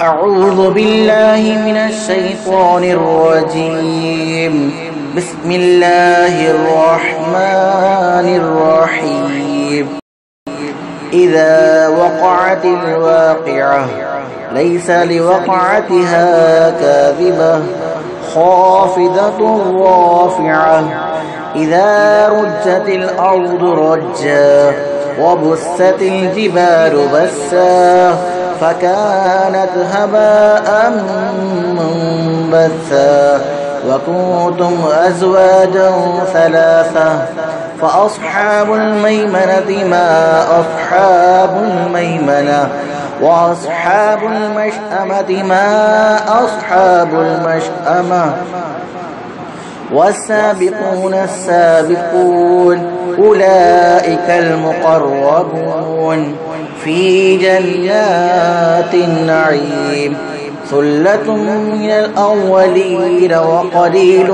أعوذ بالله من الشيطان الرجيم. بسم الله الرحمن الرحيم. إذا وقعت الواقعة ليس لوقعتها كاذبة خافضة رافعة. إذا رجت الأرض رجا وبست الجبال بسا فكانت هباء منبثا. وكنتم أزواجا ثلاثة فأصحاب الميمنة ما أصحاب الميمنة وأصحاب المشأمة ما أصحاب المشأمة. والسابقون السابقون أولئك المقربون في جنات النعيم. ثلة من الأولين وقليل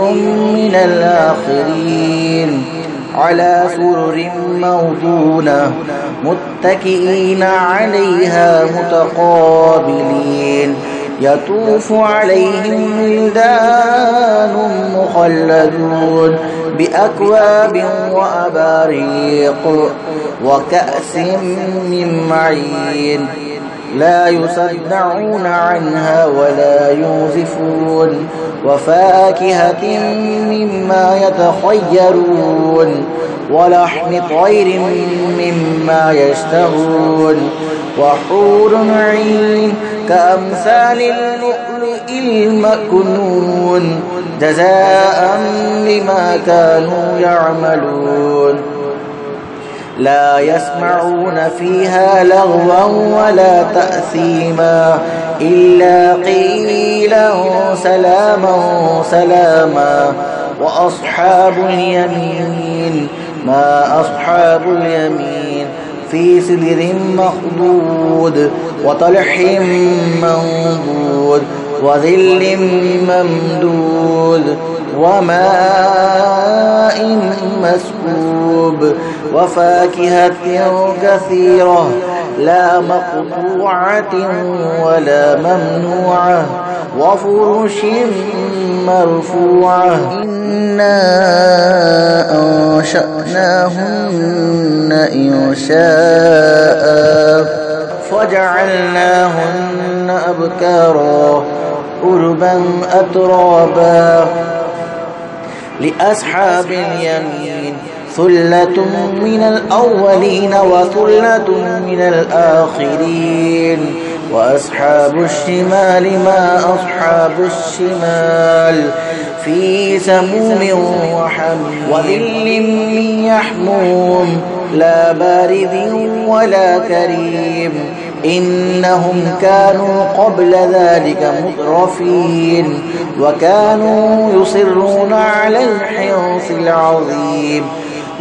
من الآخرين. على سرر موضونة متكئين عليها متقابلين. يطوف عليهم ولدان مخلدون بأكواب وأباريق وكأس من معين. لا يصدعون عنها ولا ينزفون. وفاكهة مما يتخيرون ولحم طير مما يشتهون. وحور عين كأمثال اللؤلؤ المكنون جزاء بما كانوا يعملون. لا يسمعون فيها لغوا ولا تأثيما إلا قيلا سلاما سلاما. وأصحاب اليمين ما أصحاب اليمين في سدر مخضود وطلح منضود وظل ممدود وماء مسكوب. وفاكهة كثيرة لا مقطوعة ولا ممنوعة وفرش مرفوعة. إنا أنشأناهن إنشاء فجعلناهن أبكارا عربا أترابا. لأصحاب اليمين ثلة من الأولين وثلة من الآخرين. وأصحاب الشمال ما أصحاب الشمال في سموم وحميم وظل من يحموم لا بارد ولا كريم. إنهم كانوا قبل ذلك مترفين وكانوا يصرون على الحنث العظيم.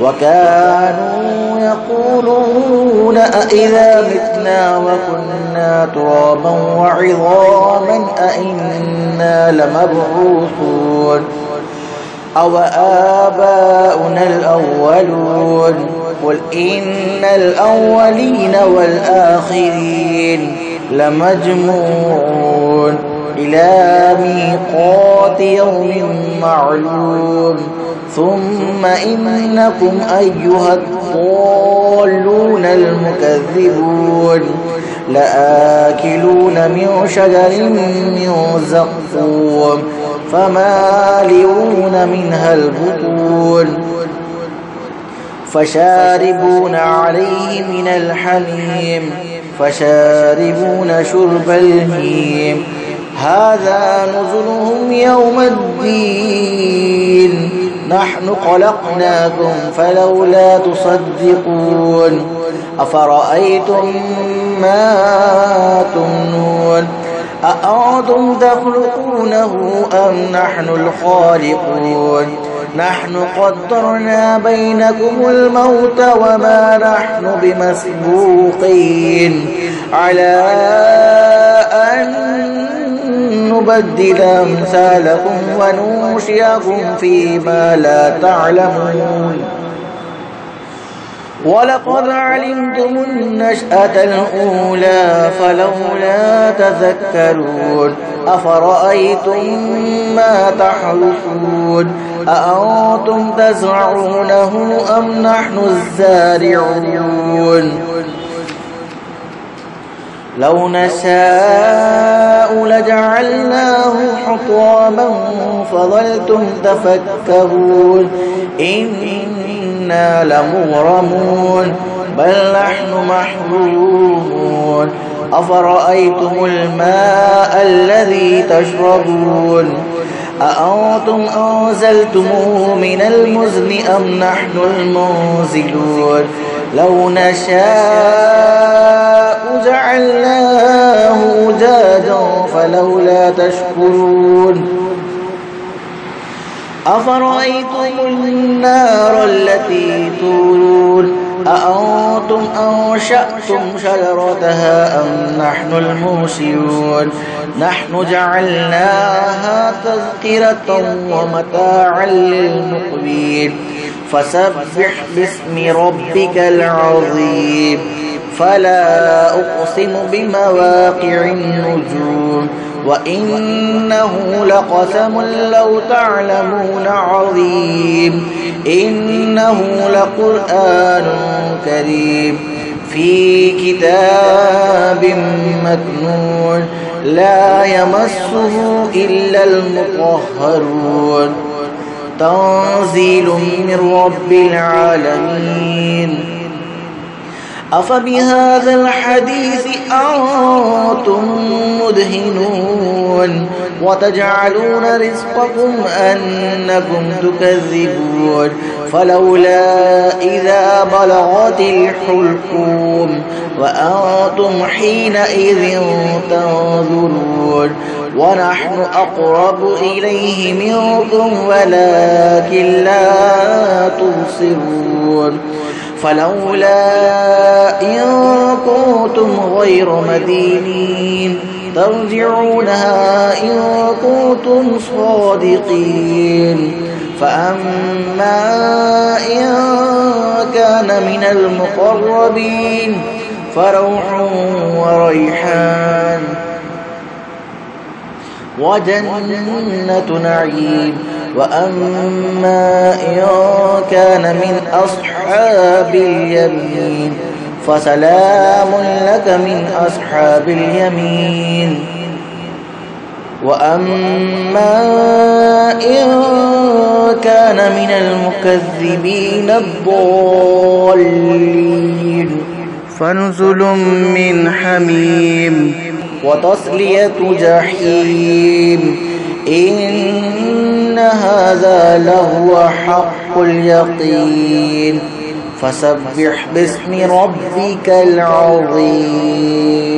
وكانوا يقولون أئذا متنا وكنا ترابا وعظاما أئنا لمبعوثون أو آباؤنا الأولون. قل إن الأولين والآخرين لمجموعون إلى ميقات يوم معلوم. ثم إنكم أيها الضالون المكذبون لآكلون من شجر من زقوم فمالئون منها البطون فشاربون عليه من الحميم فشاربون شرب الهيم. هذا نزلهم يوم الدين. نحن خلقناكم فلولا تصدقون. أفرأيتم ما تمنون أأنتم تخلقونه أم نحن الخالقون. نحن قدرنا بينكم الموت وما نحن بمسبوقين على أن نبدل أمثالكم وننشئكم فيما لا تعلمون. ولقد علمتم النشأة الأولى فلولا تذكرون أفرأيتم ما تحرثون أأنتم تزرعونه أم نحن الزارعون لو نشاء لجعلناه حطاما فظلتم تفكهون إنا لمغرمون بل نحن محرومون أفرأيتم الماء الذي تشربون أأنتم أنزلتموه من المزن أم نحن المنزلون لو نشاء جعلناه أجاجا فلولا تشكرون أفرأيتم النار التي تورون أأنتم أنشأتم شجرتها أم نحن المنشئون نحن جعلناها تذكرة ومتاعا للمقوين فسبح باسم ربك العظيم فلا أقسم بمواقع النجوم وإنه لقسم لو تعلمون عظيم إنه لقرآن كريم في كتاب مكنون لا يمسه إلا المطهرون تنزيل من رب العالمين أفبهذا الحديث أنتم مدهنون وتجعلون رزقكم أنكم تكذبون فلولا إذا بلغت الحلقوم وأنتم حينئذ تنظرون ونحن أقرب إليه منكم ولكن لا تبصرون فلولا إن كنتم غير مدينين ترجعونها إن كنتم صادقين فأما إن كان من المقربين فروح وريحان وجنة نعيم وأما إن كان من أصحاب اليمين فسلام لك من أصحاب اليمين وأما إن كان من المكذبين الضالين فنزل من حميم وتصلية جحيم إن هذا لهو حق اليقين فسبح باسم ربك العظيم.